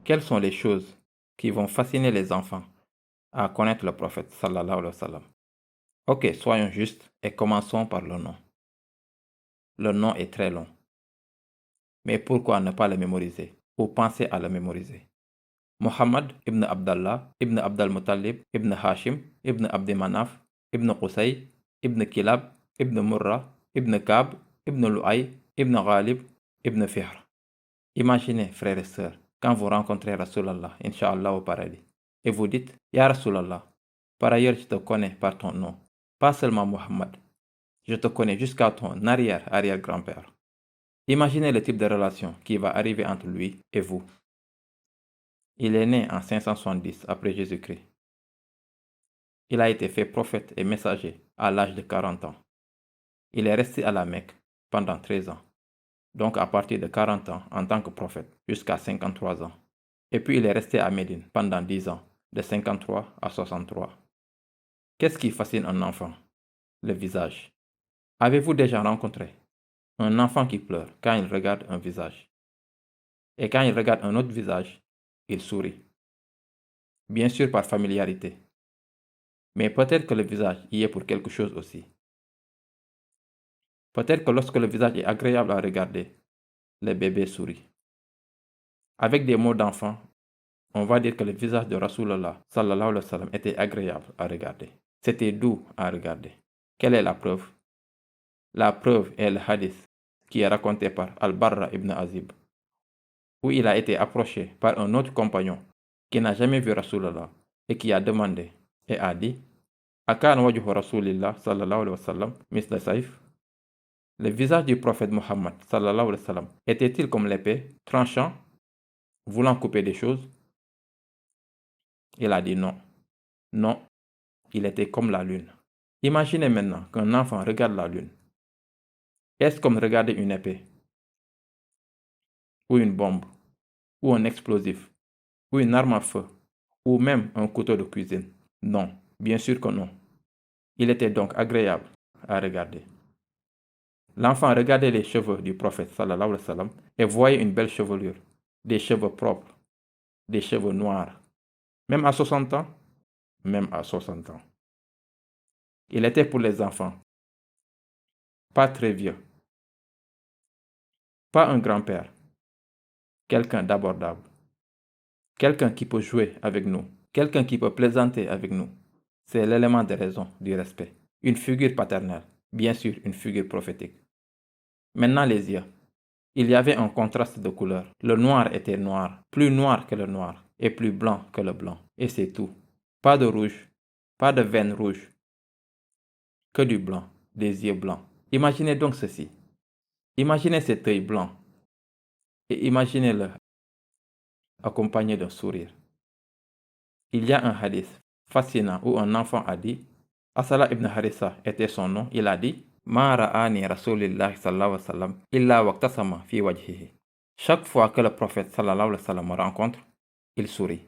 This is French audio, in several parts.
Quelles sont les choses qui vont fasciner les enfants à connaître le prophète sallallahu alayhi wa sallam? Ok, soyons justes et commençons par le nom. Le nom est très long. Mais pourquoi ne pas le mémoriser ou penser à le mémoriser? Muhammad ibn Abdallah, ibn Abdal Muttalib, ibn Hashim, ibn Abdi Manaf, ibn Qusay, ibn Kilab, ibn Murrah, ibn Kab, ibn Lu'ay, ibn Ghalib, ibn Fihr. Imaginez, frères et sœurs, quand vous rencontrez Rasulallah, Inch'Allah au paradis, et vous dites, Ya Rasulallah, par ailleurs je te connais par ton nom, pas seulement Muhammad, je te connais jusqu'à ton arrière-arrière-grand-père. Imaginez le type de relation qui va arriver entre lui et vous. Il est né en 570 après Jésus-Christ. Il a été fait prophète et messager à l'âge de 40 ans. Il est resté à la Mecque pendant 13 ans, donc à partir de 40 ans en tant que prophète jusqu'à 53 ans. Et puis il est resté à Médine pendant 10 ans, de 53 à 63. Qu'est-ce qui fascine un enfant? Le visage. Avez-vous déjà rencontré un enfant qui pleure quand il regarde un visage? Et quand il regarde un autre visage, il sourit. Bien sûr par familiarité. Mais peut-être que le visage y est pour quelque chose aussi. Peut-être que lorsque le visage est agréable à regarder, le bébé sourit. Avec des mots d'enfant, on va dire que le visage de Rasulullah sallallahu alayhi wa sallam était agréable à regarder. C'était doux à regarder. Quelle est la preuve? La preuve est le hadith qui est raconté par Al-Barra ibn Azib, où il a été approché par un autre compagnon qui n'a jamais vu Rasulullah et qui a demandé et a dit Akan wajhu Rasulillah sallallahu alayhi wa sallam misla saif. Le visage du prophète Mohammed sallallahu alayhi wa sallam était-il comme l'épée, tranchant, voulant couper des choses? Il a dit non. Non, il était comme la lune. Imaginez maintenant qu'un enfant regarde la lune. Est-ce comme regarder une épée, ou une bombe, ou un explosif, ou une arme à feu, ou même un couteau de cuisine? Non, bien sûr que non. Il était donc agréable à regarder. L'enfant regardait les cheveux du prophète sallallahu alayhi wa sallam et voyait une belle chevelure, des cheveux propres, des cheveux noirs. Même à 60 ans, même à 60 ans. Il était pour les enfants, pas très vieux, pas un grand-père, quelqu'un d'abordable, quelqu'un qui peut jouer avec nous, quelqu'un qui peut plaisanter avec nous. C'est l'élément de raison du respect. Une figure paternelle, bien sûr une figure prophétique. Maintenant les yeux. Il y avait un contraste de couleurs. Le noir était noir, plus noir que le noir, et plus blanc que le blanc. Et c'est tout. Pas de rouge, pas de veines rouges, que du blanc, des yeux blancs. Imaginez donc ceci. Imaginez cet œil blanc et imaginez-le accompagné d'un sourire. Il y a un hadith fascinant où un enfant a dit, Asala ibn Harissa était son nom, il a dit, Ma ra'ani Rasulillah sallallahu alayhi wa sallam illa waqtasama fi wajhihi. Chaque fois que le prophète sallallahu alayhi wa sallam me rencontre, il sourit.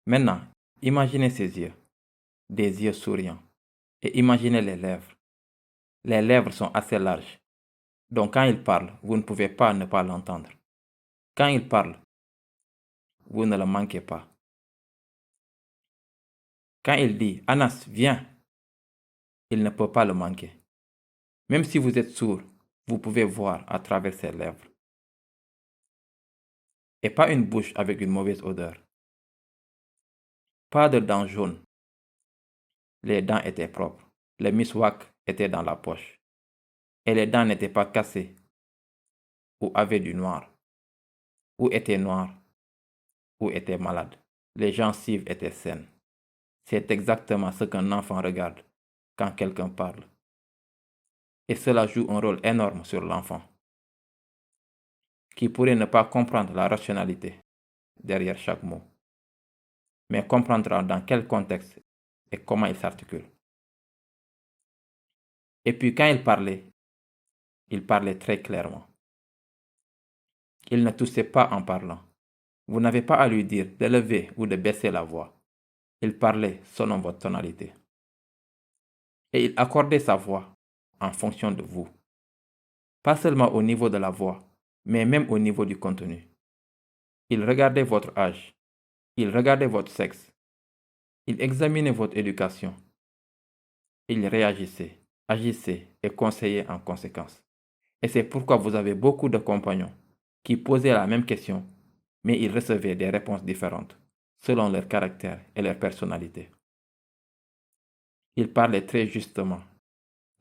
Maintenant, imaginez ses yeux, des yeux souriants, et imaginez les lèvres. Les lèvres sont assez larges, donc quand il parle, vous ne pouvez pas ne pas l'entendre. Quand il parle, vous ne le manquez pas. Quand il dit Anas, viens, il ne peut pas le manquer. Même si vous êtes sourd, vous pouvez voir à travers ses lèvres. Et pas une bouche avec une mauvaise odeur. Pas de dents jaunes. Les dents étaient propres. Le miswak était dans la poche. Et les dents n'étaient pas cassées ou avaient du noir, ou étaient noires, ou étaient malades. Les gencives étaient saines. C'est exactement ce qu'un enfant regarde quand quelqu'un parle. Et cela joue un rôle énorme sur l'enfant, qui pourrait ne pas comprendre la rationalité derrière chaque mot, mais comprendra dans quel contexte et comment il s'articule. Et puis quand il parlait très clairement. Il ne toussait pas en parlant. Vous n'avez pas à lui dire d'élever ou de baisser la voix. Il parlait selon votre tonalité. Et il accordait sa voix en fonction de vous. Pas seulement au niveau de la voix, mais même au niveau du contenu. Il regardait votre âge. Il regardait votre sexe. Il examinait votre éducation. Il réagissait, agissait et conseillait en conséquence. Et c'est pourquoi vous avez beaucoup de compagnons qui posaient la même question, mais ils recevaient des réponses différentes selon leur caractère et leur personnalité. Il parlait très justement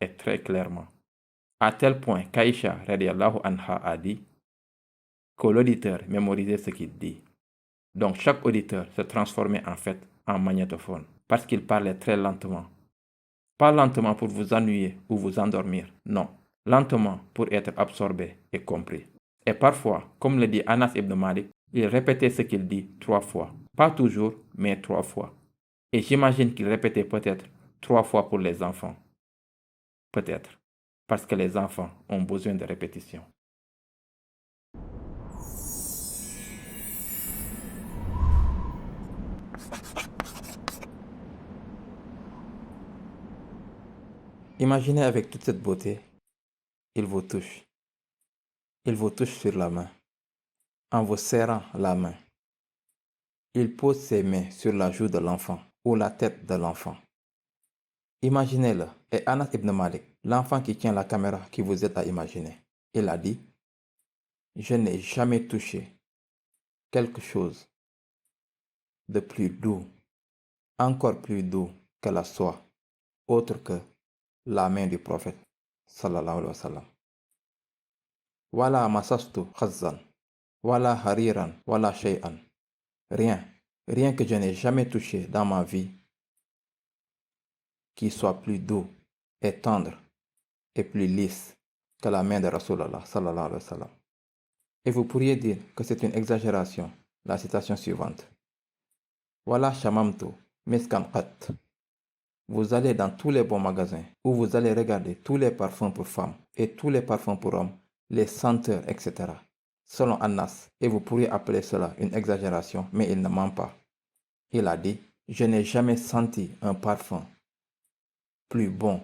et très clairement, à tel point qu'Aïcha radiallahu anha a dit que l'auditeur mémorisait ce qu'il dit. Donc chaque auditeur se transformait en fait en magnétophone parce qu'il parlait très lentement. Pas lentement pour vous ennuyer ou vous endormir, non. Lentement pour être absorbé et compris. Et parfois, comme le dit Anas ibn Malik, il répétait ce qu'il dit 3 fois. Pas toujours, mais 3 fois. Et j'imagine qu'il répétait peut-être 3 fois pour les enfants. Peut-être. Parce que les enfants ont besoin de répétition. Imaginez avec toute cette beauté, il vous touche. Il vous touche sur la main, en vous serrant la main. Il pose ses mains sur la joue de l'enfant ou la tête de l'enfant. Imaginez-le, et Anas ibn Malik, l'enfant qui tient la caméra qui vous aide à imaginer. Il a dit, je n'ai jamais touché quelque chose de plus doux, encore plus doux que la soie, autre que la main du prophète, sallallahu alayhi wa sallam. Wala masastu khazan, wala hariran, wala shay'an. Rien que je n'ai jamais touché dans ma vie qui soit plus doux et tendre et plus lisse que la main de Rasulallah sallallahu alayhi wa sallam. Et vous pourriez dire que c'est une exagération, la citation suivante. Wala shamamtu miskan qat. Vous allez dans tous les bons magasins où vous allez regarder tous les parfums pour femmes et tous les parfums pour hommes, les senteurs, etc. Selon Anas, et vous pourriez appeler cela une exagération, mais il ne ment pas. Il a dit, je n'ai jamais senti un parfum plus bon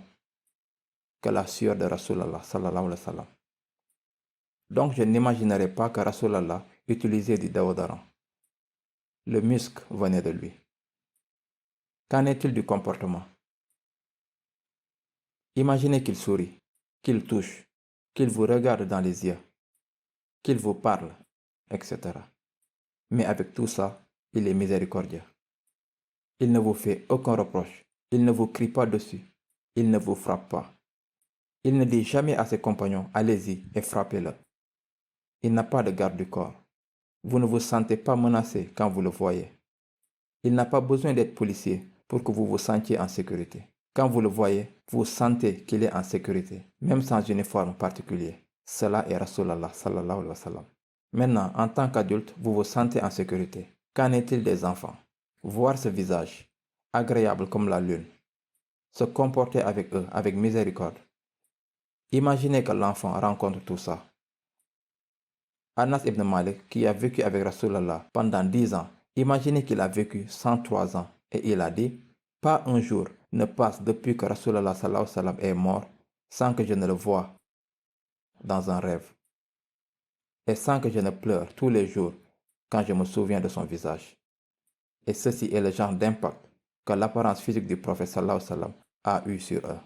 que la sueur de Rasulallah sallallahu alayhi wa sallam. Donc je n'imaginerais pas que Rasulallah utilisait du déodorant. Le musc venait de lui. Qu'en est-il du comportement? Imaginez qu'il sourit, qu'il touche, qu'il vous regarde dans les yeux, qu'il vous parle, etc. Mais avec tout ça, il est miséricordieux. Il ne vous fait aucun reproche. Il ne vous crie pas dessus. Il ne vous frappe pas. Il ne dit jamais à ses compagnons, allez-y et frappez-le. Il n'a pas de garde du corps. Vous ne vous sentez pas menacé quand vous le voyez. Il n'a pas besoin d'être policier pour que vous vous sentiez en sécurité. Quand vous le voyez, vous sentez qu'il est en sécurité, même sans uniforme particulier. Cela est Rasulallah sallallahu alayhi wa sallam. Maintenant, en tant qu'adulte, vous vous sentez en sécurité. Qu'en est-il des enfants? Voir ce visage, agréable comme la lune, se comporter avec eux avec miséricorde. Imaginez que l'enfant rencontre tout ça. Anas ibn Malik, qui a vécu avec Rasulallah pendant 10 ans, imaginez qu'il a vécu 103 ans et il a dit, pas un jour ne passe depuis que Rasulallah sallallahu alayhi wa sallam est mort sans que je ne le voie dans un rêve et sans que je ne pleure tous les jours quand je me souviens de son visage. Et ceci est le genre d'impact que l'apparence physique du prophète sallallahu alayhi wa sallam a eu sur eux.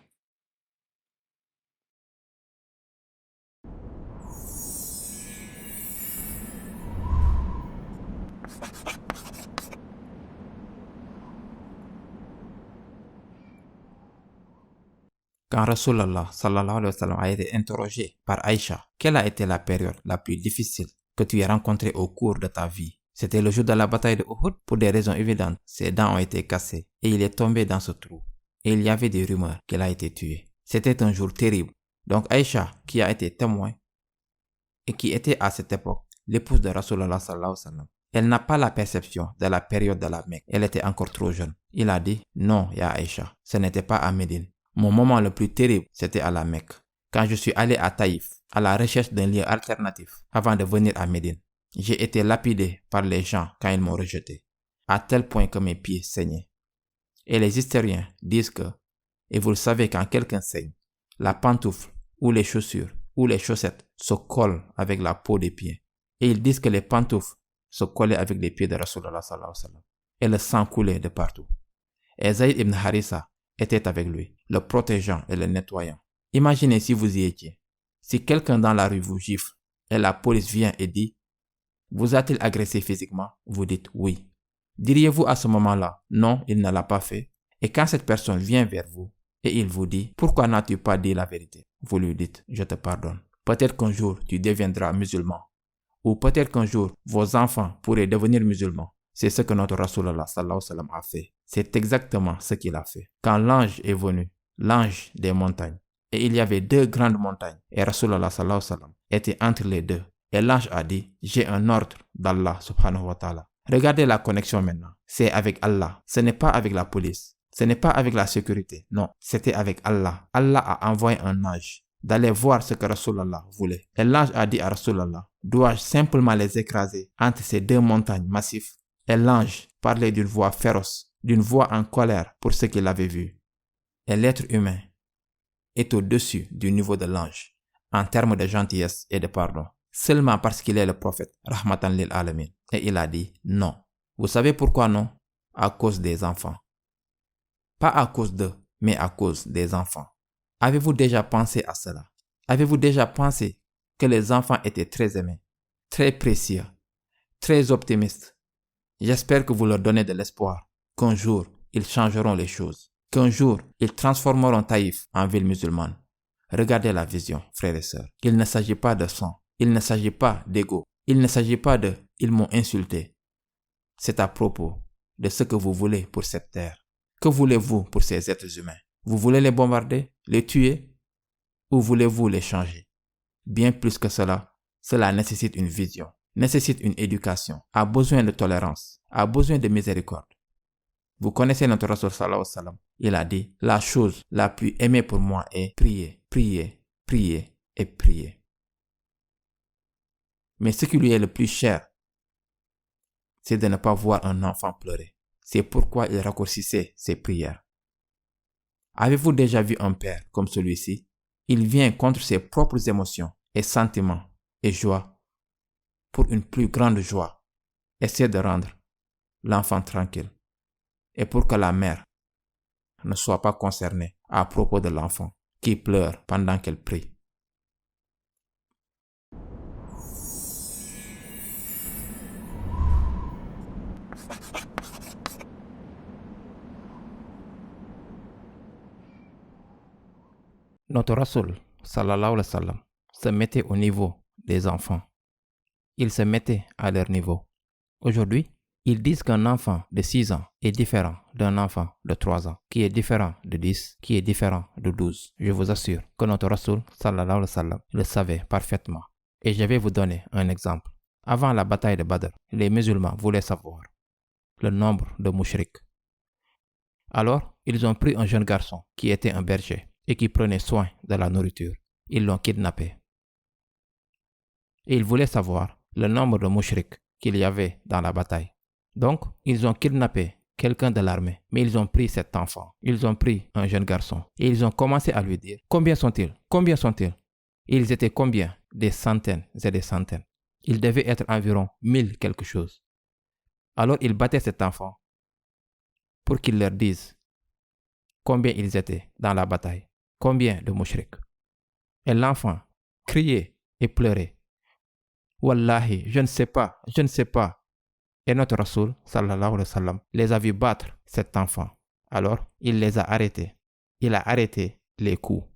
Quand Rasulallah sallallahu alayhi wa sallam a été interrogé par Aïcha, quelle a été la période la plus difficile que tu aies rencontrée au cours de ta vie? C'était le jour de la bataille de Uhud. Pour des raisons évidentes, ses dents ont été cassées et il est tombé dans ce trou. Et il y avait des rumeurs qu'il a été tué. C'était un jour terrible. Donc Aïcha, qui a été témoin et qui était à cette époque l'épouse de Rasulallah sallallahu alayhi wa sallam, elle n'a pas la perception de la période de la Mecque. Elle était encore trop jeune. Il a dit, non, ya Aïcha, ce n'était pas à Médine. Mon moment le plus terrible, c'était à la Mecque. Quand je suis allé à Taïf, à la recherche d'un lieu alternatif, avant de venir à Médine, j'ai été lapidé par les gens quand ils m'ont rejeté, à tel point que mes pieds saignaient. Et les historiens disent que, et vous le savez quand quelqu'un saigne, la pantoufle ou les chaussures ou les chaussettes se collent avec la peau des pieds. Et ils disent que les pantoufles se collaient avec les pieds de Rasulullah sallallahu alayhi wa sallam. Et le sang coulait de partout. Et Zayd ibn Harissa était avec lui, le protégeant et le nettoyant. Imaginez si vous y étiez. Si quelqu'un dans la rue vous gifle et la police vient et dit « Vous a-t-il agressé physiquement ?» Vous dites « Oui ». Diriez-vous à ce moment-là « Non, il ne l'a pas fait ». Et quand cette personne vient vers vous et il vous dit « Pourquoi n'as-tu pas dit la vérité ?» Vous lui dites « Je te pardonne. Peut-être qu'un jour tu deviendras musulman. Ou peut-être qu'un jour vos enfants pourraient devenir musulmans. » C'est ce que notre Rasulullah sallallahu alayhi wa sallam a fait. C'est exactement ce qu'il a fait. Quand l'ange est venu, l'ange des montagnes, et il y avait 2 grandes montagnes, et Rasulullah sallallahu alayhi wa sallam était entre les 2. Et l'ange a dit, j'ai un ordre d'Allah subhanahu wa ta'ala. Regardez la connexion maintenant. C'est avec Allah. Ce n'est pas avec la police. Ce n'est pas avec la sécurité. Non, c'était avec Allah. Allah a envoyé un ange d'aller voir ce que Rasulullah voulait. Et l'ange a dit à Rasulullah, dois-je simplement les écraser entre ces 2 montagnes massives? Et l'ange parlait d'une voix féroce, d'une voix en colère pour ce qu'il avait vu. Et l'être humain est au-dessus du niveau de l'ange en termes de gentillesse et de pardon, seulement parce qu'il est le prophète, rahmatan lil alamin. Et il a dit non. Vous savez pourquoi non? À cause des enfants. Pas à cause d'eux, mais à cause des enfants. Avez-vous déjà pensé à cela? Avez-vous déjà pensé que les enfants étaient très aimés, très précieux, très optimistes? J'espère que vous leur donnez de l'espoir, qu'un jour, ils changeront les choses, qu'un jour, ils transformeront Taïf en ville musulmane. Regardez la vision, frères et sœurs. Il ne s'agit pas de sang, il ne s'agit pas d'ego, il ne s'agit pas de « ils m'ont insulté ». C'est à propos de ce que vous voulez pour cette terre. Que voulez-vous pour ces êtres humains? Vous voulez les bombarder, les tuer, ou voulez-vous les changer? Bien plus que cela, cela nécessite une vision, nécessite une éducation, a besoin de tolérance, a besoin de miséricorde. Vous connaissez notre Rasul sallallahu alayhi wa sallam. Il a dit, la chose la plus aimée pour moi est prier, prier, prier et prier. Mais ce qui lui est le plus cher, c'est de ne pas voir un enfant pleurer. C'est pourquoi il raccourcissait ses prières. Avez-vous déjà vu un père comme celui-ci? Il vient contre ses propres émotions et sentiments et joie pour une plus grande joie. Essaie de rendre l'enfant tranquille et pour que la mère ne soit pas concernée à propos de l'enfant qui pleure pendant qu'elle prie. Notre Rasul, sallallahu alayhi wa sallam, se mettait au niveau des enfants. Il se mettait à leur niveau. Aujourd'hui, ils disent qu'un enfant de 6 ans est différent d'un enfant de 3 ans, qui est différent de 10, qui est différent de 12. Je vous assure que notre Rasul, sallallahu alayhi wa sallam, le savait parfaitement. Et je vais vous donner un exemple. Avant la bataille de Badr, les musulmans voulaient savoir le nombre de mouchriks. Alors, ils ont pris un jeune garçon qui était un berger et qui prenait soin de la nourriture. Ils l'ont kidnappé. Et ils voulaient savoir le nombre de mouchriks qu'il y avait dans la bataille. Donc, ils ont kidnappé quelqu'un de l'armée, mais ils ont pris cet enfant. Ils ont pris un jeune garçon et ils ont commencé à lui dire « Combien sont-ils? Combien sont-ils » Ils étaient combien? Des centaines et des centaines. Ils devaient être environ 1000 quelque chose. Alors, ils battaient cet enfant pour qu'il leur dise combien ils étaient dans la bataille. Combien de mouchriks? Et l'enfant criait et pleurait. Wallahi, je ne sais pas, je ne sais pas. Et notre Rasoul, sallallahu alayhi wa sallam, les a vus battre cet enfant. Alors, il les a arrêtés. Il a arrêté les coups.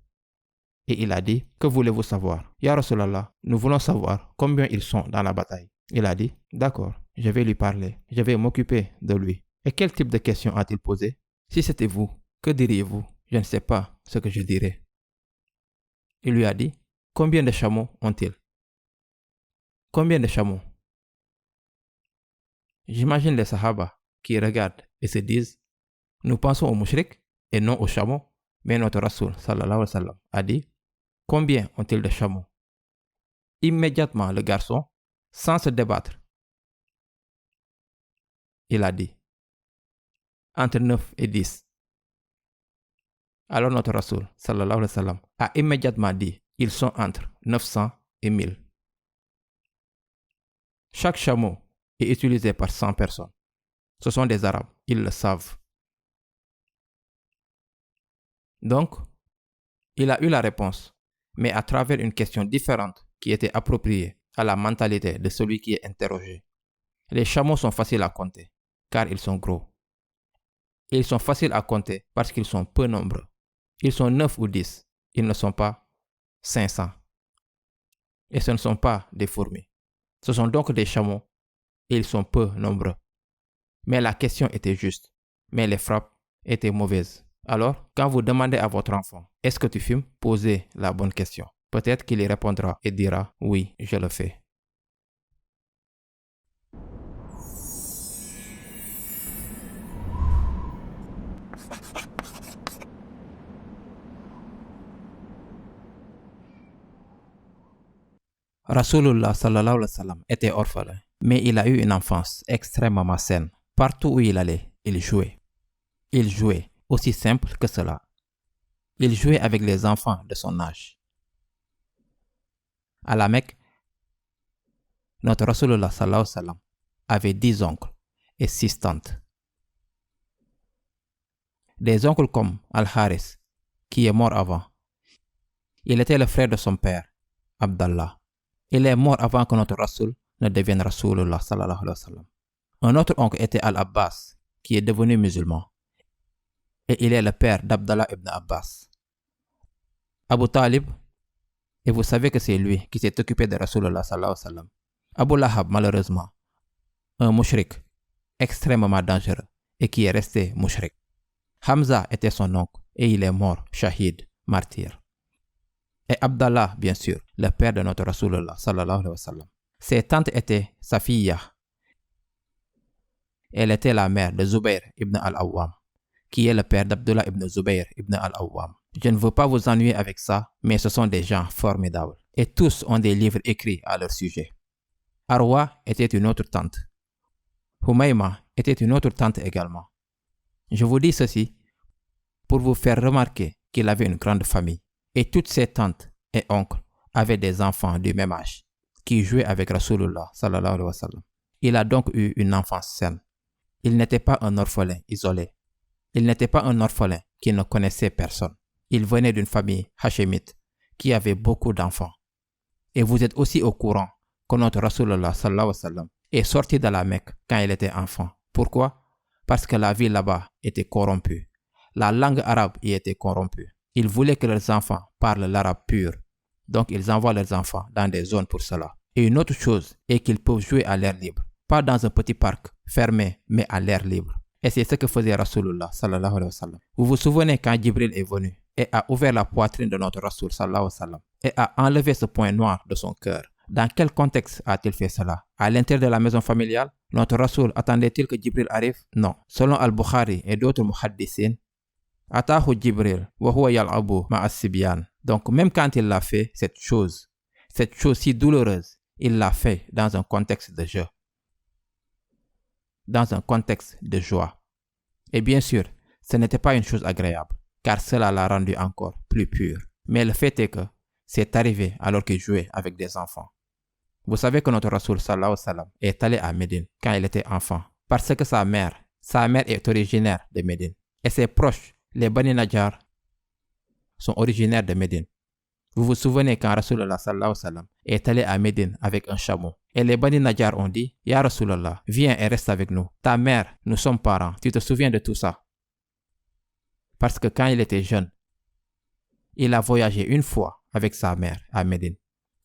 Et il a dit, que voulez-vous savoir? Ya Rasulallah, nous voulons savoir combien ils sont dans la bataille. Il a dit, d'accord, je vais lui parler, je vais m'occuper de lui. Et quel type de questions a-t-il posé? Si c'était vous, que diriez-vous? Je ne sais pas ce que je dirais. Il lui a dit, combien de chameaux ont-ils? Combien de chameaux? J'imagine les Sahaba qui regardent et se disent, nous pensons aux mouchriks et non aux chameaux. Mais notre Rasoul, sallallahu alayhi wa sallam, a dit, combien ont-ils de chameaux? Immédiatement, le garçon, sans se débattre, il a dit, entre 9 et 10. Alors notre Rasoul, sallallahu alayhi wa sallam, a immédiatement dit, ils sont entre 900 et 1000. Chaque chameau et utilisé par 100 personnes. Ce sont des Arabes, ils le savent. Donc, il a eu la réponse, mais à travers une question différente qui était appropriée à la mentalité de celui qui est interrogé. Les chameaux sont faciles à compter, car ils sont gros. Et ils sont faciles à compter parce qu'ils sont peu nombreux. Ils sont 9 ou 10, ils ne sont pas 500. Et ce ne sont pas des fourmis. Ce sont donc des chameaux, et ils sont peu nombreux. Mais la question était juste, mais les frappes étaient mauvaises. Alors, quand vous demandez à votre enfant, est-ce que tu fumes? Posez la bonne question. Peut-être qu'il y répondra et dira, oui, je le fais. Rasulullah sallallahu alayhi wa sallam était orphelin, mais il a eu une enfance extrêmement saine. Partout où il allait, il jouait. Il jouait, aussi simple que cela. Il jouait avec les enfants de son âge. À la Mecque, notre Rasulullah sallallahu alayhi wa sallam avait 10 oncles et 6 tantes. Des oncles comme Al-Haris, qui est mort avant. Il était le frère de son père, Abdallah. Il est mort avant que notre Rasoul ne devienne Rasulullah sallallahu alayhi wa sallam. Un autre oncle était Al-Abbas, qui est devenu musulman. Et il est le père d'Abdallah ibn Abbas. Abu Talib, et vous savez que c'est lui qui s'est occupé de Rasulullah sallallahu alayhi wa sallam. Abu Lahab, malheureusement, un mushrik extrêmement dangereux et qui est resté mushrik. Hamza était son oncle et il est mort, shahid, martyr. Et Abdallah, bien sûr, le père de notre Rasulullah sallallahu alayhi wa sallam. Ses tantes étaient Safiya. Elle était la mère de Zubayr ibn al-Awwam, qui est le père d'Abdullah ibn Zubayr ibn al-Awwam. Je ne veux pas vous ennuyer avec ça, mais ce sont des gens formidables. Et tous ont des livres écrits à leur sujet. Arwa était une autre tante. Humayma était une autre tante également. Je vous dis ceci pour vous faire remarquer qu'il avait une grande famille. Et toutes ses tantes et oncles avaient des enfants du même âge qui jouaient avec Rasulullah sallallahu alayhi wa sallam. Il a donc eu une enfance saine. Il n'était pas un orphelin isolé. Il n'était pas un orphelin qui ne connaissait personne. Il venait d'une famille hachémite qui avait beaucoup d'enfants. Et vous êtes aussi au courant que notre Rasulullah sallallahu alayhi wa sallam est sorti de la Mecque quand il était enfant. Pourquoi? Parce que la vie là-bas était corrompue. La langue arabe y était corrompue. Ils voulaient que leurs enfants parlent l'arabe pur. Donc ils envoient leurs enfants dans des zones pour cela. Et une autre chose est qu'ils peuvent jouer à l'air libre. Pas dans un petit parc fermé, mais à l'air libre. Et c'est ce que faisait Rasulullah sallallahu alayhi wa sallam. Vous vous souvenez quand Jibril est venu et a ouvert la poitrine de notre Rasul sallallahu alayhi wa sallam et a enlevé ce point noir de son cœur. Dans quel contexte a-t-il fait cela? À l'intérieur de la maison familiale? Notre Rasul attendait-il que Jibril arrive? Non. Selon Al-Bukhari et d'autres muhaddissines, Atahu Jibril wa huwa yal'abu ma'a as-sibyan. Donc même quand il l'a fait, cette chose si douloureuse, il l'a fait dans un contexte de jeu, dans un contexte de joie. Et bien sûr, ce n'était pas une chose agréable, car cela l'a rendu encore plus pur. Mais le fait est que c'est arrivé alors qu'il jouait avec des enfants. Vous savez que notre Rasoul sallallahu alayhi wa sallam est allé à Médine quand il était enfant, parce que sa mère est originaire de Médine. Et ses proches, les Bani Najjar, sont originaires de Médine. Vous vous souvenez quand Rasulullah sallallahu alayhi wa sallam est allé à Médine avec un chameau. Et les Bani Najjar ont dit, Ya Rasulullah, viens et reste avec nous. Ta mère, nous sommes parents, tu te souviens de tout ça? Parce que quand il était jeune, il a voyagé une fois avec sa mère à Médine.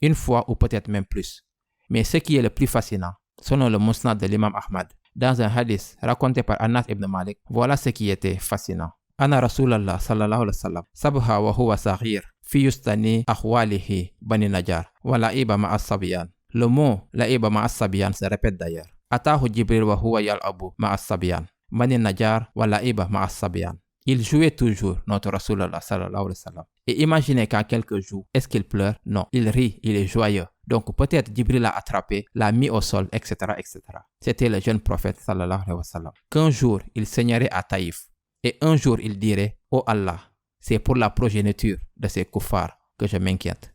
Une fois ou peut-être même plus. Mais ce qui est le plus fascinant, selon le Musnad de l'imam Ahmad, dans un hadith raconté par Anas ibn Malik, voilà ce qui était fascinant. Ana Rasulallah sallallahu alayhi wa sallam, sabha wa huwa saghir, fi yustani akhwalihi Bani Najjar, wa la'iba ma'as sabiyan. Le mot la'iba ma'as sabiyan se répète d'ailleurs. Atahu Jibril wa huwa yal'abu ma'as sabiyan, Bani Najjar wa la'iba ma'as sabiyan. Il jouait toujours, notre Rasulallah sallallahu alayhi wa sallam. Et imaginez qu'en quelques jours, est-ce qu'il pleure? Non, il rit, il est joyeux. Donc peut-être Jibril l'a attrapé, l'a mis au sol, etc., etc. C'était le jeune prophète sallallahu alayhi wa sallam. Qu'un jour, il saignerait à Taïf. Et un jour, il dirait, oh Allah, c'est pour la progéniture de ces kuffars que je m'inquiète.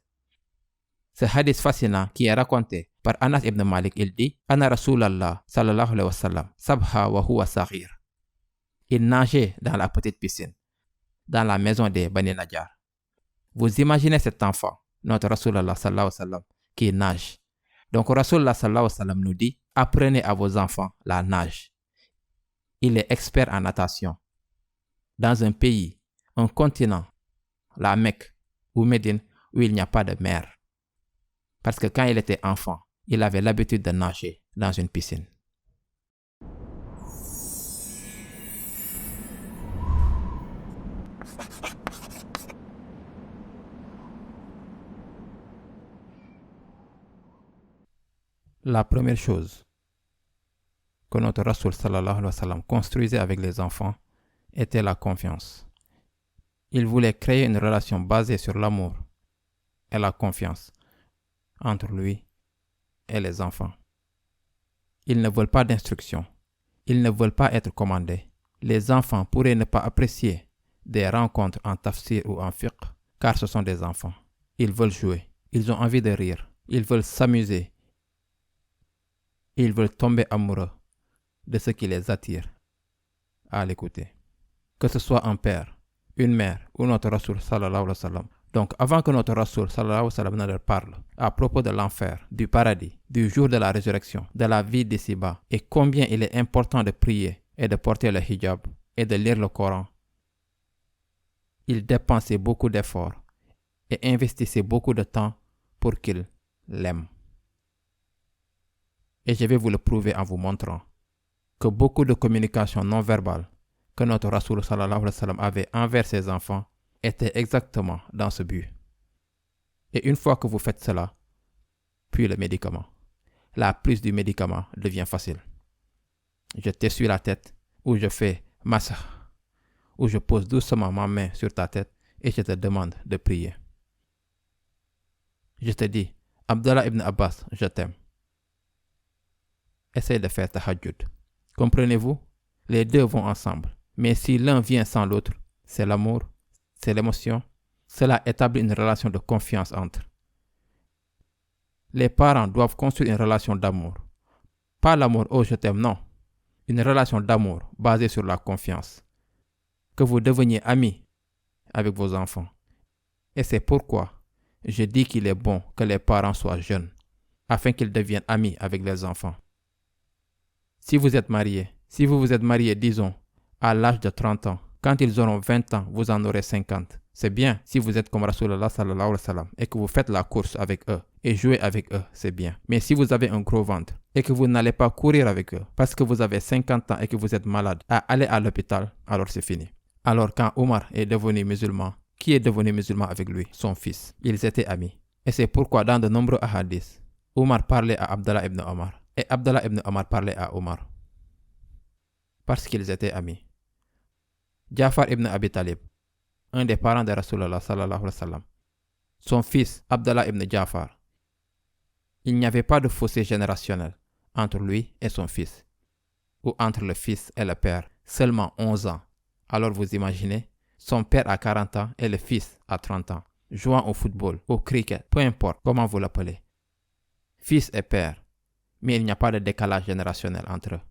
Ce hadith fascinant qui est raconté Par Anas ibn Malik, il dit « Ana Rasulallah sallallahu alayhi wa sallam, sabha wa huwa saghir » Il nageait dans la petite piscine, dans la maison des Bani Najjar. Vous imaginez cet enfant, notre Rasulallah sallallahu alayhi wa sallam, qui nage. Donc Rasulallah sallallahu alayhi wa sallam nous dit « Apprenez à vos enfants la nage ». Il est expert en natation. Dans un pays, un continent, la Mecque ou Médine, où il n'y a pas de mer. Parce que quand il était enfant, il avait l'habitude de nager dans une piscine. La première chose que notre Rasoul sallallahu alayhi wa sallam construisait avec les enfants était la confiance. Il voulait créer une relation basée sur l'amour et la confiance entre lui et les enfants. Ils ne veulent pas d'instruction. Ils ne veulent pas être commandés. Les enfants pourraient ne pas apprécier des rencontres en tafsir ou en fiqh, car ce sont des enfants. Ils veulent jouer. Ils ont envie de rire. Ils veulent s'amuser. Ils veulent tomber amoureux de ce qui les attire à l'écouter. Que ce soit un père, une mère ou notre Rasoul sallallahu alayhi wa sallam. Donc avant que notre Rasoul sallallahu alayhi wa sallam ne leur parle à propos de l'enfer, du paradis, du jour de la résurrection, de la vie d'ici-bas et combien il est important de prier et de porter le hijab et de lire le Coran, il dépensait beaucoup d'efforts et investissait beaucoup de temps pour qu'il l'aime. Et je vais vous le prouver en vous montrant que beaucoup de communication non verbale que notre Rasoul sallallahu alayhi wa sallam avait envers ses enfants était exactement dans ce but. Et une fois que vous faites cela, puis le médicament. La prise du médicament devient facile. Je t'essuie la tête, ou je fais massa, ou je pose doucement ma main sur ta tête et je te demande de prier. Je te dis, Abdallah ibn Abbas, je t'aime. Essaye de faire tahajjud. Comprenez-vous? Les deux vont ensemble. Mais si l'un vient sans l'autre, c'est l'amour, c'est l'émotion. Cela établit une relation de confiance entre. Les parents doivent construire une relation d'amour. Pas l'amour, oh je t'aime, non. Une relation d'amour basée sur la confiance. Que vous deveniez amis avec vos enfants. Et c'est pourquoi je dis qu'il est bon que les parents soient jeunes, afin qu'ils deviennent amis avec les enfants. Si vous êtes marié, si vous vous êtes marié, disons, à l'âge de 30 ans, quand ils auront 20 ans, vous en aurez 50. C'est bien si vous êtes comme Rasulullah sallallahu alayhi wa sallam et que vous faites la course avec eux et jouer avec eux, c'est bien. Mais si vous avez un gros ventre et que vous n'allez pas courir avec eux parce que vous avez 50 ans et que vous êtes malade à aller à l'hôpital, alors c'est fini. Alors quand Omar est devenu musulman, qui est devenu musulman avec lui? Son fils. Ils étaient amis. Et c'est pourquoi dans de nombreux hadiths, Omar parlait à Abdallah ibn Omar et Abdallah ibn Omar parlait à Omar. Parce qu'ils étaient amis. Jafar ibn Abi Talib, un des parents de Rasulullah sallallahu alayhi wa sallam, son fils Abdallah ibn Jafar, il n'y avait pas de fossé générationnel entre lui et son fils, ou entre le fils et le père, seulement 11 ans. Alors vous imaginez, son père a 40 ans et le fils a 30 ans, jouant au football, au cricket, peu importe comment vous l'appelez. Fils et père, mais il n'y a pas de décalage générationnel entre eux.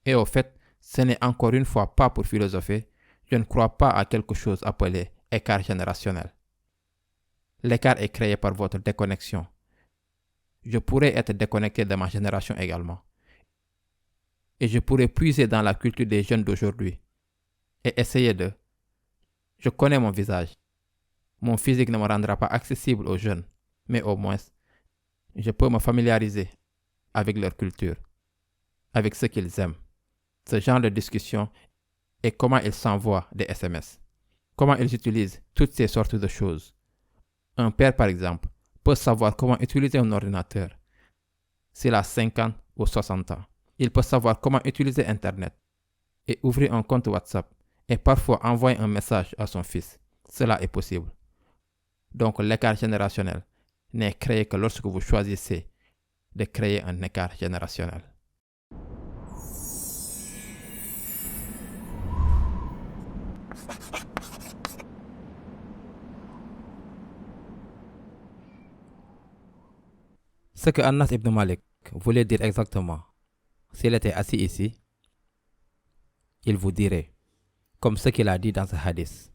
Et au fait, ce n'est encore une fois pas pour philosopher, je ne crois pas à quelque chose appelé écart générationnel. L'écart est créé par votre déconnexion. Je pourrais être déconnecté de ma génération également. Et je pourrais puiser dans la culture des jeunes d'aujourd'hui et essayer de... Je connais mon visage. Mon physique ne me rendra pas accessible aux jeunes, mais au moins, je peux me familiariser avec leur culture, avec ce qu'ils aiment. Ce genre de discussion et comment ils s'envoient des SMS, comment ils utilisent toutes ces sortes de choses. Un père, par exemple, peut savoir comment utiliser un ordinateur s'il a 50 ou 60 ans. Il peut savoir comment utiliser Internet et ouvrir un compte WhatsApp et parfois envoyer un message à son fils. Cela est possible. Donc l'écart générationnel n'est créé que lorsque vous choisissez de créer un écart générationnel. Ce que Anas ibn Malik voulait dire exactement, s'il était assis ici, il vous dirait, comme ce qu'il a dit dans ce hadith.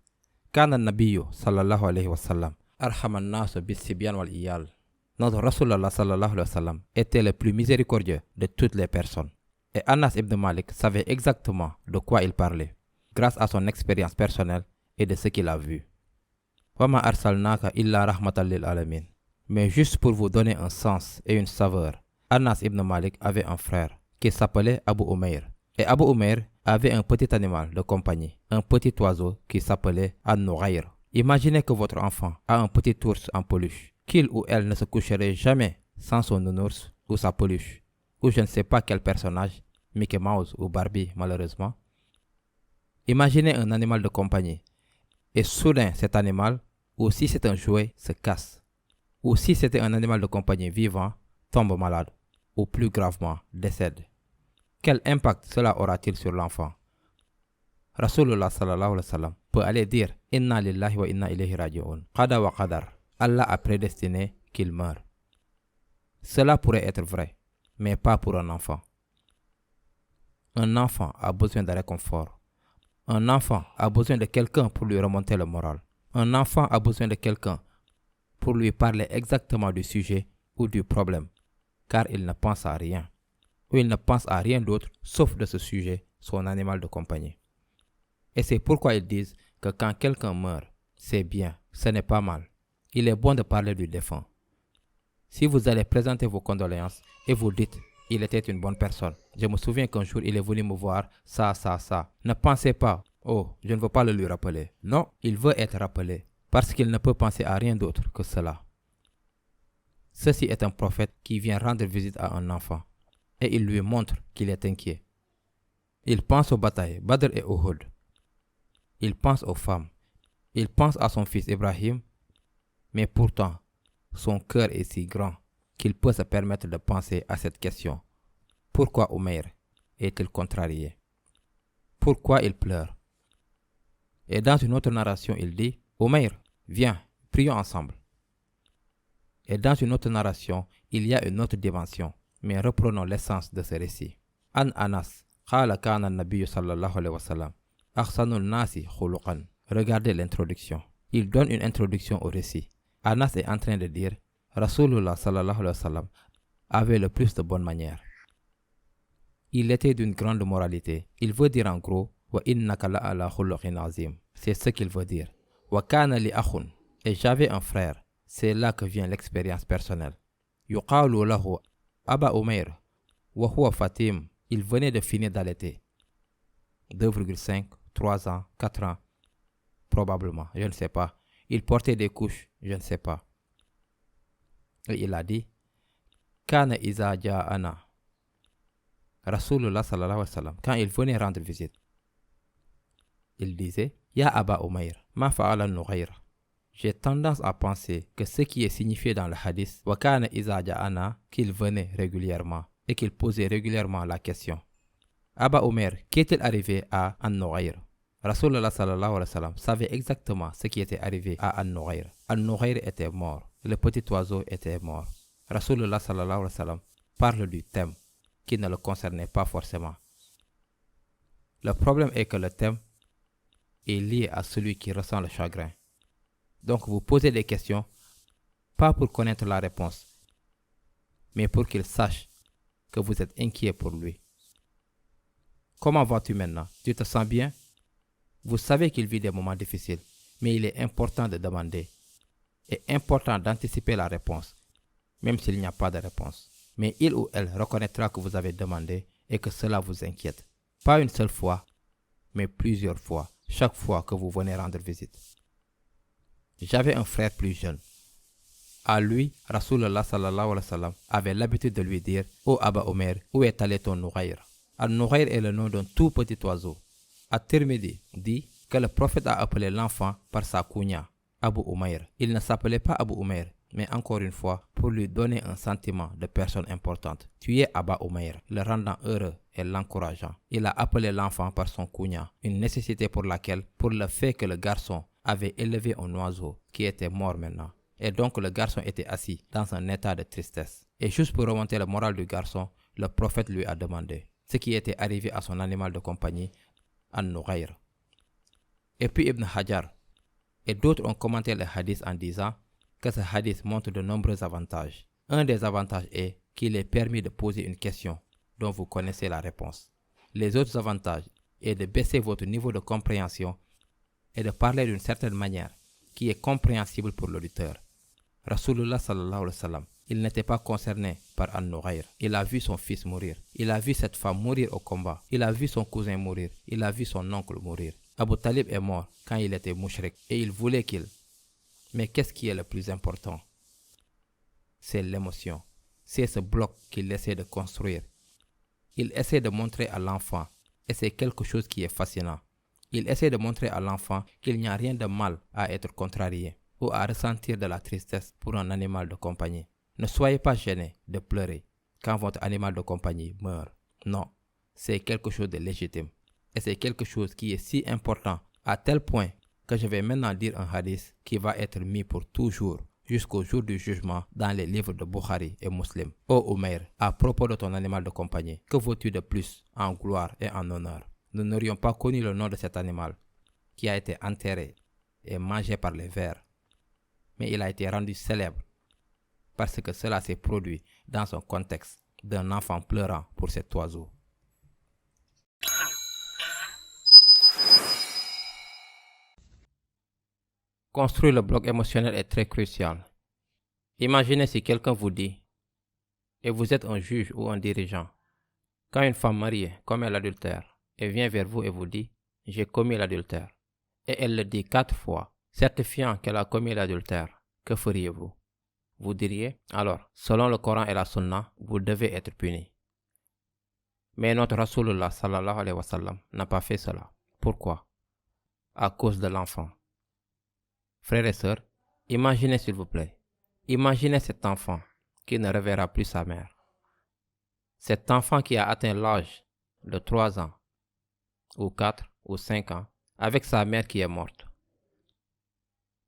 Kana Nabiyyu sallallahu alayhi wa sallam arhaman nas bis-sibyan wal iyal. Notre Rasulullah sallallahu alayhi wa sallam était le plus miséricordieux de toutes les personnes. Et Anas ibn Malik savait exactement de quoi il parlait, grâce à son expérience personnelle et de ce qu'il a vu. Wama arsalnaka illa rahmatan lil alamin. Mais juste pour vous donner un sens et une saveur, Anas ibn Malik avait un frère qui s'appelait Abu Umayr. Et Abu Umayr avait un petit animal de compagnie, un petit oiseau qui s'appelait An-Nughayr. Imaginez que votre enfant a un petit ours en peluche, qu'il ou elle ne se coucherait jamais sans son nounours ou sa peluche, ou je ne sais pas quel personnage, Mickey Mouse ou Barbie malheureusement. Imaginez un animal de compagnie, et soudain cet animal, ou si c'est un jouet, se casse. Ou si c'était un animal de compagnie vivant, tombe malade, ou plus gravement, décède. Quel impact cela aura-t-il sur l'enfant? Rasulullah sallallahu alayhi wa sallam peut aller dire Inna lillahi wa inna ilayhi raji'un. Qada wa qadar. Allah a prédestiné qu'il meure. Cela pourrait être vrai, mais pas pour un enfant. Un enfant a besoin de réconfort. Un enfant a besoin de quelqu'un pour lui remonter le moral. Un enfant a besoin de quelqu'un pour lui parler exactement du sujet ou du problème, car il ne pense à rien. Ou il ne pense à rien d'autre sauf de ce sujet, son animal de compagnie. Et c'est pourquoi ils disent que quand quelqu'un meurt, c'est bien, ce n'est pas mal. Il est bon de parler du défunt. Si vous allez présenter vos condoléances et vous dites « il était une bonne personne, je me souviens qu'un jour il est venu me voir, ça, ne pensez pas « oh, je ne veux pas le lui rappeler ». Non, il veut être rappelé parce qu'il ne peut penser à rien d'autre que cela. Ceci est un prophète qui vient rendre visite à un enfant. Et il lui montre qu'il est inquiet. Il pense aux batailles Badr et Uhud. Il pense aux femmes. Il pense à son fils Ibrahim. Mais pourtant, son cœur est si grand qu'il peut se permettre de penser à cette question. Pourquoi Umayr est-il contrarié? Pourquoi il pleure? Et dans une autre narration, il dit Umayr, viens, prions ensemble. Et dans une autre narration, il y a une autre dimension. Mais reprenons l'essence de ce récit. An Anas, qala kana an-nabiyyu sallallahu alayhi wa sallam, ahsanul nasi khuluqan. Regardez l'introduction. Il donne une introduction au récit. Anas est en train de dire, Rasulullah sallallahu alayhi wa sallam avait le plus de bonnes manières. Il était d'une grande moralité. Il veut dire en gros, wa innaka la ala khuluqin azim. C'est ce qu'il veut dire. Wa kana li akhun. Et j'avais un frère. C'est là que vient l'expérience personnelle. Yuqalu lahu Aba Umayr, wa huwa Fatim, il venait de finir d'allaiter. 2,5, 3 ans, 4 ans, probablement, je ne sais pas. Il portait des couches, je ne sais pas. Et il a dit, Kana iza ja'ana. Rasulullah sallallahu alayhi wa sallam, quand il venait rendre visite, il disait, Ya Aba Umayr, ma fa'ala Nughayr. J'ai tendance à penser que ce qui est signifié dans le hadith, wa kana iza ja'ana, qu'il venait régulièrement et qu'il posait régulièrement la question. Aba Umayr, qu'est-il arrivé à An-Nughayr? Rasulullah sallallahu alayhi wa sallam savait exactement ce qui était arrivé à An-Nughayr. An-Nughayr était mort, le petit oiseau était mort. Rasulullah sallallahu alayhi wa sallam parle du thème qui ne le concernait pas forcément. Le problème est que le thème est lié à celui qui ressent le chagrin. Donc vous posez des questions, pas pour connaître la réponse, mais pour qu'il sache que vous êtes inquiet pour lui. Comment vas-tu maintenant? Tu te sens bien? Vous savez qu'il vit des moments difficiles, mais il est important de demander. Et important d'anticiper la réponse, même s'il n'y a pas de réponse. Mais il ou elle reconnaîtra que vous avez demandé et que cela vous inquiète. Pas une seule fois, mais plusieurs fois, chaque fois que vous venez rendre visite. J'avais un frère plus jeune. À lui, Rasulullah sallallahu alayhi wa sallam avait l'habitude de lui dire « Oh Aba Umayr, où est allé ton Nughayr ?» An-Nughayr est le nom d'un tout petit oiseau. At-Tirmidhi dit que le prophète a appelé l'enfant par sa kunya, Abu Umayr. Il ne s'appelait pas Abu Umayr, mais encore une fois, pour lui donner un sentiment de personne importante. Tu es Aba Umayr, le rendant heureux et l'encourageant. Il a appelé l'enfant par son kunya, une nécessité pour laquelle, pour le fait que le garçon avait élevé un oiseau qui était mort maintenant. Et donc le garçon était assis dans un état de tristesse. Et juste pour remonter le moral du garçon, le prophète lui a demandé ce qui était arrivé à son animal de compagnie, An-Nughayr. Et puis Ibn Hajar et d'autres ont commenté le hadith en disant que ce hadith montre de nombreux avantages. Un des avantages est qu'il est permis de poser une question dont vous connaissez la réponse. Les autres avantages est de baisser votre niveau de compréhension et de parler d'une certaine manière qui est compréhensible pour l'auditeur. Rasulullah sallallahu alayhi wa sallam, il n'était pas concerné par An-Nughayr. Il a vu son fils mourir. Il a vu cette femme mourir au combat. Il a vu son cousin mourir. Il a vu son oncle mourir. Abu Talib est mort quand il était mouchrik et il voulait qu'il. Mais qu'est-ce qui est le plus important? C'est l'émotion. C'est ce bloc qu'il essaie de construire. Il essaie de montrer à l'enfant, et c'est quelque chose qui est fascinant. Il essaie de montrer à l'enfant qu'il n'y a rien de mal à être contrarié ou à ressentir de la tristesse pour un animal de compagnie. Ne soyez pas gênés de pleurer quand votre animal de compagnie meurt. Non, c'est quelque chose de légitime. Et c'est quelque chose qui est si important à tel point que je vais maintenant dire un hadith qui va être mis pour toujours jusqu'au jour du jugement dans les livres de Bukhari et Muslim. Ô Umayr, à propos de ton animal de compagnie, que veux-tu de plus en gloire et en honneur? Nous n'aurions pas connu le nom de cet animal qui a été enterré et mangé par les vers. Mais il a été rendu célèbre parce que cela s'est produit dans un contexte d'un enfant pleurant pour cet oiseau. Construire le bloc émotionnel est très crucial. Imaginez si quelqu'un vous dit, et vous êtes un juge ou un dirigeant, quand une femme mariée commet l'adultère et vient vers vous et vous dit, j'ai commis l'adultère, et elle le dit 4 fois, certifiant qu'elle a commis l'adultère, que feriez-vous? Vous diriez, alors, selon le Coran et la Sunna, vous devez être puni. Mais notre Rasulullah sallallahu alayhi wa sallam n'a pas fait cela. Pourquoi? À cause de l'enfant. Frères et sœurs, imaginez s'il vous plaît, imaginez cet enfant qui ne reverra plus sa mère. Cet enfant qui a atteint l'âge de 3 ans, ou 4 ou 5 ans, avec sa mère qui est morte.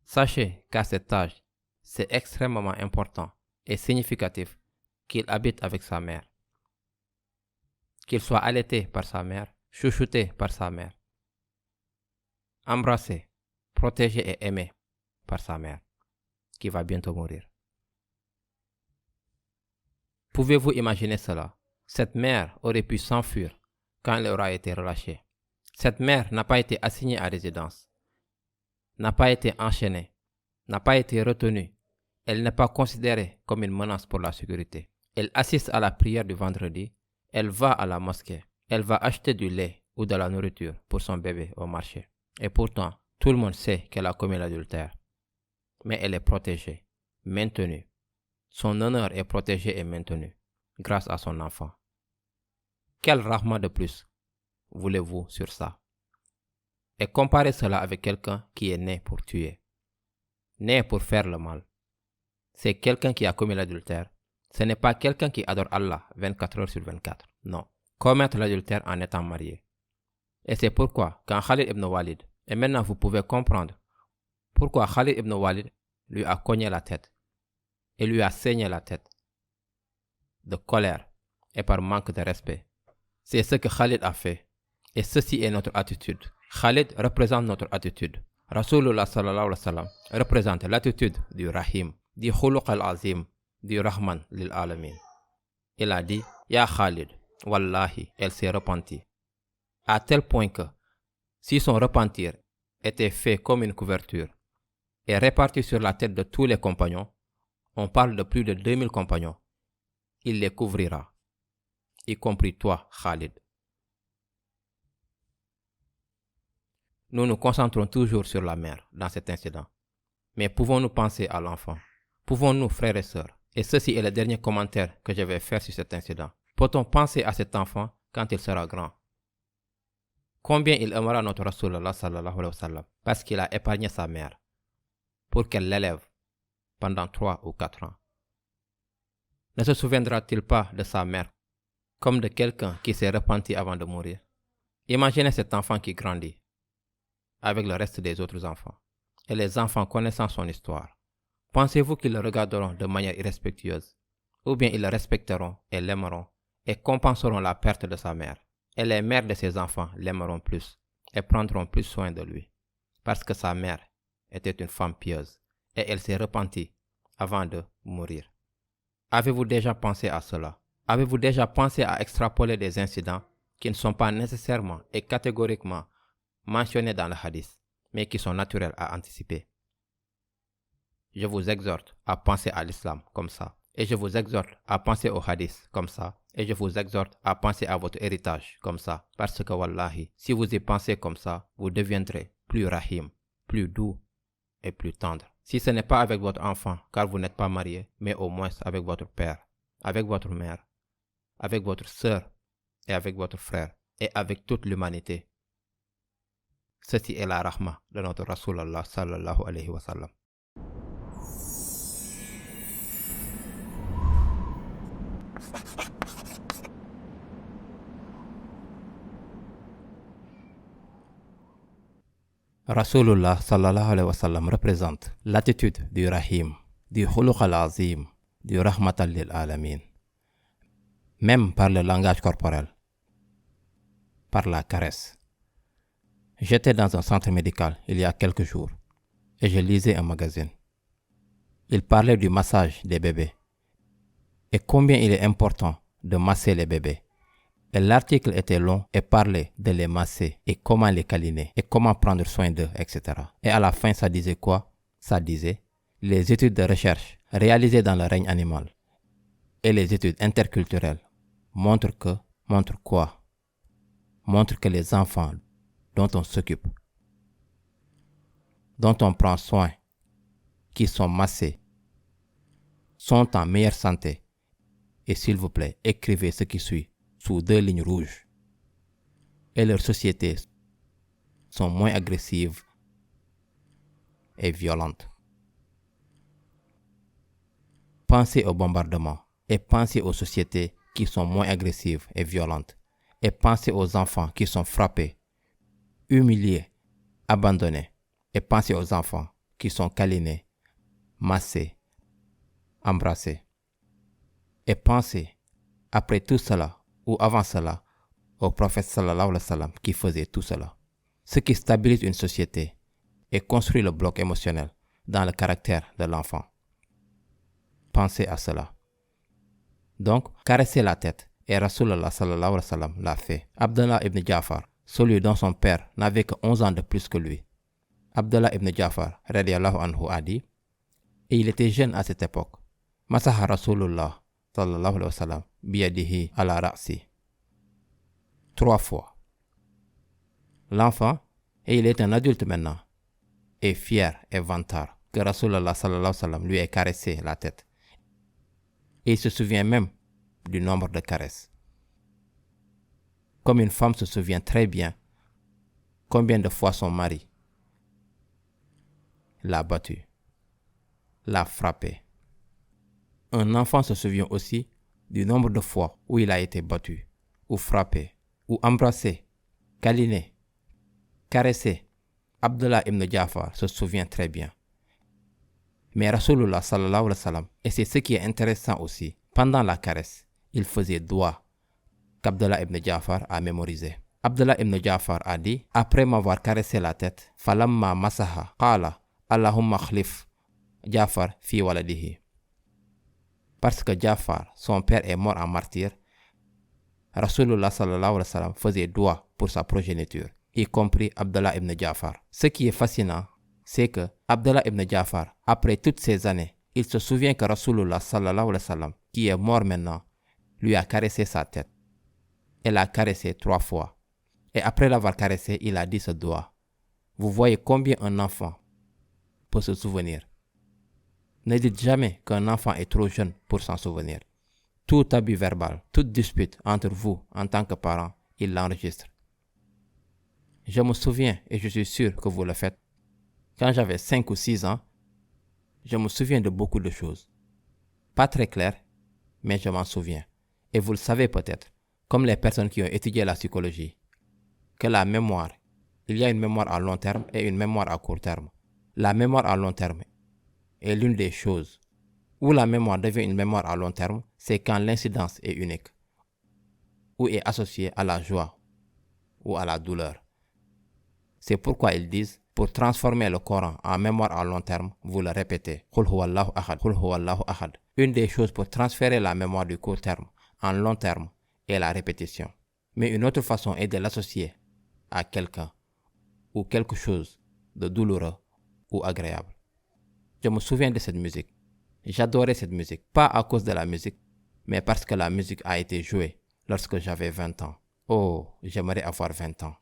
Sachez qu'à cet âge, c'est extrêmement important et significatif qu'il habite avec sa mère. Qu'il soit allaité par sa mère, chouchouté par sa mère, embrassé, protégé et aimé par sa mère, qui va bientôt mourir. Pouvez-vous imaginer cela? Cette mère aurait pu s'enfuir quand elle aura été relâchée. Cette mère n'a pas été assignée à résidence, n'a pas été enchaînée, n'a pas été retenue. Elle n'est pas considérée comme une menace pour la sécurité. Elle assiste à la prière du vendredi, elle va à la mosquée, elle va acheter du lait ou de la nourriture pour son bébé au marché. Et pourtant, tout le monde sait qu'elle a commis l'adultère. Mais elle est protégée, maintenue. Son honneur est protégé et maintenu grâce à son enfant. Quel rahma de plus voulez-vous sur ça? Et comparez cela avec quelqu'un qui est né pour tuer, né pour faire le mal. C'est quelqu'un qui a commis l'adultère. Ce n'est pas quelqu'un qui adore Allah 24 heures sur 24. Non. Commettre l'adultère en étant marié. Et c'est pourquoi, quand Khalid ibn Walid, et maintenant vous pouvez comprendre pourquoi Khalid ibn Walid lui a cogné la tête et lui a saigné la tête de colère et par manque de respect. C'est ce que Khalid a fait. Et ceci est notre attitude. Khalid représente notre attitude. Rasulullah sallallahu alayhi wa sallam représente l'attitude du Rahim, du Khuluq al-Azim, du Rahman lil Alamin. Il a dit, Ya Khalid, Wallahi, elle s'est repentie. À tel point que, si son repentir était fait comme une couverture et réparti sur la tête de tous les compagnons, on parle de plus de 2000 compagnons, il les couvrira, y compris toi, Khalid. Nous nous concentrons toujours sur la mère dans cet incident. Mais pouvons-nous penser à l'enfant? Pouvons-nous, frères et sœurs? Et ceci est le dernier commentaire que je vais faire sur cet incident. Peut-on penser à cet enfant quand il sera grand? Combien il aimera notre Rasulullah sallallahu alayhi wa sallam parce qu'il a épargné sa mère pour qu'elle l'élève pendant 3 ou 4 ans. Ne se souviendra-t-il pas de sa mère comme de quelqu'un qui s'est repenti avant de mourir? Imaginez cet enfant qui grandit avec le reste des autres enfants et les enfants connaissant son histoire. Pensez-vous qu'ils le regarderont de manière irrespectueuse ou bien ils le respecteront et l'aimeront et compenseront la perte de sa mère. Et les mères de ses enfants l'aimeront plus et prendront plus soin de lui, parce que sa mère était une femme pieuse et elle s'est repentie avant de mourir. Avez-vous déjà pensé à cela? Avez-vous déjà pensé à extrapoler des incidents qui ne sont pas nécessairement et catégoriquement mentionnés dans le hadith, mais qui sont naturels à anticiper? Je vous exhorte à penser à l'islam comme ça. Et je vous exhorte à penser au hadith comme ça. Et je vous exhorte à penser à votre héritage comme ça. Parce que wallahi, si vous y pensez comme ça, vous deviendrez plus rahim, plus doux et plus tendre. Si ce n'est pas avec votre enfant, car vous n'êtes pas marié, mais au moins avec votre père, avec votre mère, avec votre sœur et avec votre frère et avec toute l'humanité. Ceci est la rahma de notre Rasulallah sallallahu alayhi wa sallam. Rasulullah sallallahu alayhi wa sallam représente l'attitude du Rahim, du Khuluq al-Azim, du Rahmat lil Alamin. Même par le langage corporel, par la caresse. J'étais dans un centre médical il y a quelques jours et je lisais un magazine. Il parlait du massage des bébés et combien il est important de masser les bébés. Et l'article était long et parlait de les masser et comment les câliner et comment prendre soin d'eux, etc. Et à la fin, ça disait quoi? Ça disait les études de recherche réalisées dans le règne animal et les études interculturelles montrent quoi? Montrent que les enfants dont on s'occupe, dont on prend soin, qui sont massés, sont en meilleure santé. Et s'il vous plaît, écrivez ce qui suit sous 2 lignes rouges. Et leurs sociétés sont moins agressives et violentes. Pensez au bombardement et pensez aux sociétés qui sont moins agressives et violentes. Et pensez aux enfants qui sont frappés, humiliés, abandonnés. Et pensez aux enfants qui sont câlinés, massés, embrassés. Et pensez, après tout cela, ou avant cela, au prophète sallallahu alayhi wa sallam qui faisait tout cela. Ce qui stabilise une société et construit le bloc émotionnel dans le caractère de l'enfant. Pensez à cela. Donc, caressez la tête, et Rasulullah sallallahu alayhi wa sallam l'a fait. Abdallah ibn Ja'far, celui dont son père n'avait que 11 ans de plus que lui. Abdallah ibn Ja'far, radiyallahu anhu, a dit, et il était jeune à cette époque, Masaha Rasulullah sallallahu alayhi wa sallam biyadihi ala ra'si. 3 fois. L'enfant, et il est un adulte maintenant, est fier et vantard que Rasulullah sallallahu alayhi wa sallam lui ait caressé la tête. Et il se souvient même du nombre de caresses. Comme une femme se souvient très bien combien de fois son mari l'a battu, l'a frappé. Un enfant se souvient aussi du nombre de fois où il a été battu, ou frappé, ou embrassé, câliné, caressé. Abdullah ibn Ja'far se souvient très bien. Mais Rasulullah sallallahu alayhi wa sallam, et c'est ce qui est intéressant aussi, pendant la caresse, il faisait doigt qu'Abdullah ibn Ja'far a mémorisé. Abdullah ibn Ja'far a dit, après m'avoir caressé la tête, falamma masaha, qala, Allahumma khlif Ja'far fi waladihi. Parce que Ja'far, son père, est mort en martyr, Rasulullah sallallahu alayhi wa sallam faisait doigt pour sa progéniture, y compris Abdullah ibn Ja'far. Ce qui est fascinant, c'est que Abdullah ibn Ja'far, après toutes ces années, il se souvient que Rasulullah sallallahu alayhi wa sallam, qui est mort maintenant, lui a caressé sa tête. Elle l'a caressé 3 fois. Et après l'avoir caressé, il a dit ce doigt. Vous voyez combien un enfant peut se souvenir. Ne dites jamais qu'un enfant est trop jeune pour s'en souvenir. Tout abus verbal, toute dispute entre vous en tant que parent, il l'enregistre. Je me souviens, et je suis sûr que vous le faites, quand j'avais 5 ou 6 ans, je me souviens de beaucoup de choses. Pas très claires, mais je m'en souviens. Et vous le savez peut-être, comme les personnes qui ont étudié la psychologie, que la mémoire, il y a une mémoire à long terme et une mémoire à court terme. La mémoire à long terme est l'une des choses Où la mémoire devient une mémoire à long terme, c'est quand l'incidence est unique, ou est associée à la joie ou à la douleur. C'est pourquoi ils disent, pour transformer le Coran en mémoire à long terme, vous le répétez. Qul huwallahu ahad, Qul huwallahu ahad. Une des choses pour transférer la mémoire du court terme en long terme est la répétition. Mais une autre façon est de l'associer à quelqu'un ou quelque chose de douloureux ou agréable. Je me souviens de cette musique. J'adorais cette musique, pas à cause de la musique, mais parce que la musique a été jouée lorsque j'avais 20 ans. Oh, j'aimerais avoir 20 ans.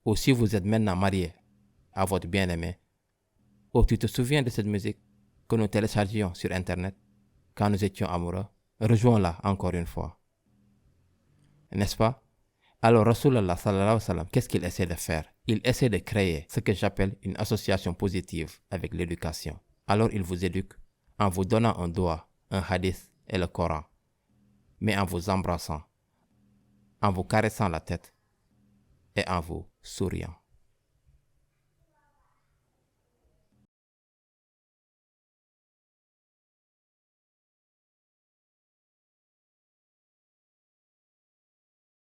Ou si vous êtes maintenant marié à votre bien-aimé, ou tu te souviens de cette musique que nous téléchargions sur Internet quand nous étions amoureux, rejoins-la encore une fois. N'est-ce pas? Alors Rasulullah sallallahu alayhi wa sallam, qu'est-ce qu'il essaie de faire? Il essaie de créer ce que j'appelle une association positive avec l'éducation. Alors il vous éduque en vous donnant un doigt, un hadith et le Coran, mais en vous embrassant, en vous caressant la tête et en vous souriant.